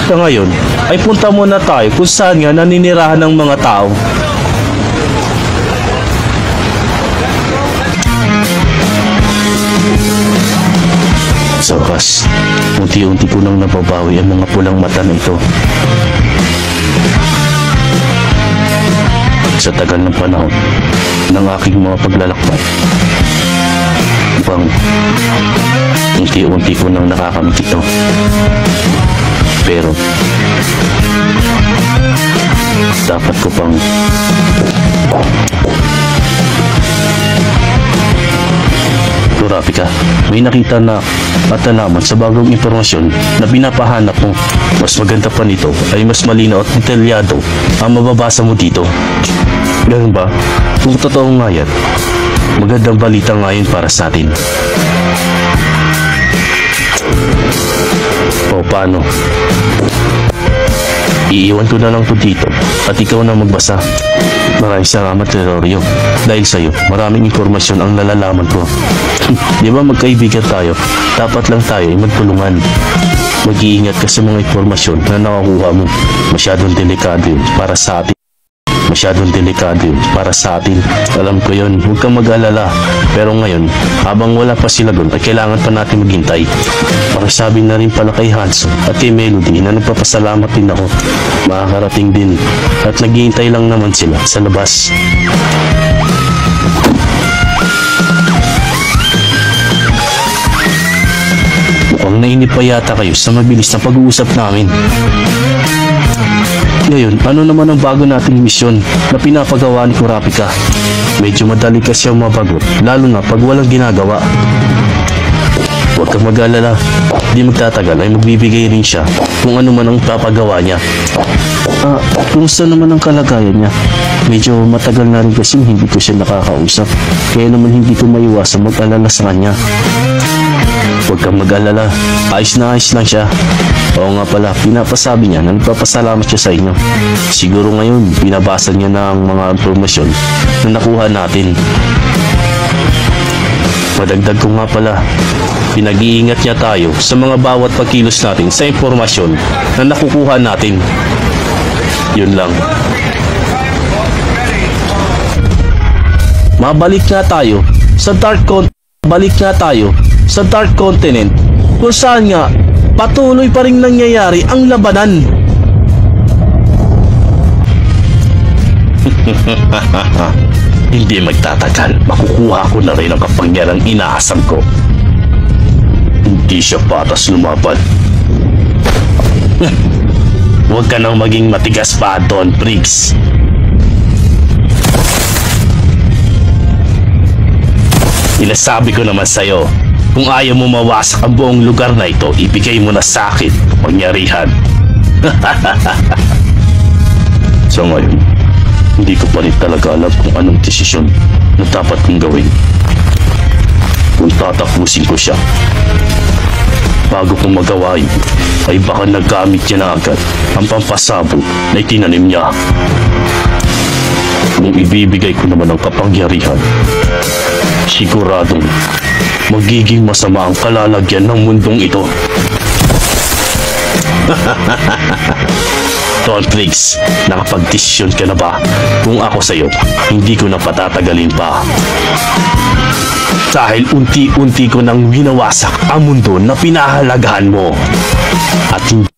Sa ngayon, ay punta muna tayo kung saan nga naninirahan ng mga tao. Sa wakas, unti-unti ko nang nababawi ang mga pulang mata na ito. Sa tagal ng panahon ng aking mga paglalakbay, upang unti-unti ko nang nakakamit ito. Pero dapat ko pang Kurapika, may nakita na at nalaman sa bagong impormasyon na pinapahanap mo. Mas maganda pa nito ay mas malinaw at detalyado ang mababasa mo dito. Ganun ba? Kung totoo nga yan, magandang balita ngayon para sa atin. O paano? Iiwan ko na lang to dito at ikaw na magbasa. Maraming salamat, Terorio. Dahil sa'yo, maraming impormasyon ang nalalaman ko. Di ba magkaibigan tayo? Dapat lang tayo ay magtulungan. Mag-iingat ka sa mga impormasyon na nakakuha mo. Masyadong delikado yun para sa atin. Masyadong delikado yun para sa atin. Alam ko yun, huwag kang mag-alala. Pero ngayon, habang wala pa sila doon, ay kailangan pa natin maghintay. Pakisabi na rin pala kay Hanzo at kay Melody na nagpapasalamat din ako. Makakarating din at naghihintay lang naman sila sa labas. Mukhang nainip pa yata kayo sa mabilis na pag-uusap namin. Ngayon, ano naman ang bago nating misyon na pinapagawa ni Kurapika? Medyo madali kasi ang mabagot, lalo na pag walang ginagawa. Huwag kang mag-alala, di magtatagal ay magbibigay rin siya kung ano man ang papagawa niya. Kumusta naman ang kalagayan niya? Medyo matagal na rin kasi hindi ko siya nakakausap, kaya naman hindi ko maiwasan mag-alala sa kanya. Huwag kang mag-alala, ayos na ayos lang siya. Oo nga pala, pinapasabi niya na nagpapasalamat siya sa inyo. Siguro ngayon, pinabasa niya na ang mga impormasyon na nakuha natin. Madagdag ko nga pala, pinag-iingat niya tayo sa mga bawat pagkilos natin sa impormasyon na nakukuha natin. Yun lang. Mabalik nga tayo sa Dark Continent kung saan nga patuloy pa rin nangyayari ang labanan. Hindi magtatagal, makukuha ko na rin ang kapangyarang inaasam ko. Hindi siya patas lumaban. Huwag ka nang maging matigas pa, Don Briggs. Sinasabi ko naman sa'yo, kung ayaw mo mawasak ang buong lugar na ito, ibigay mo na sa akin kapangyarihan. So ngayon, hindi ko pa rin talaga alam kung anong desisyon na dapat kong gawin. Kung tatapusin ko siya, bago kong magawa yun, ay baka nagamit niya na agad ang pampasabog na itinanim niya. Kung ibibigay ko naman ang kapangyarihan, siguradong magiging masama ang kalalagyan ng mundong ito. Don Briggs, nakapag-desisyon ka na ba? Kung ako sa'yo, hindi ko na patatagalin pa. Dahil unti-unti ko nang winawasak ang mundo na pinahalagahan mo. At hindi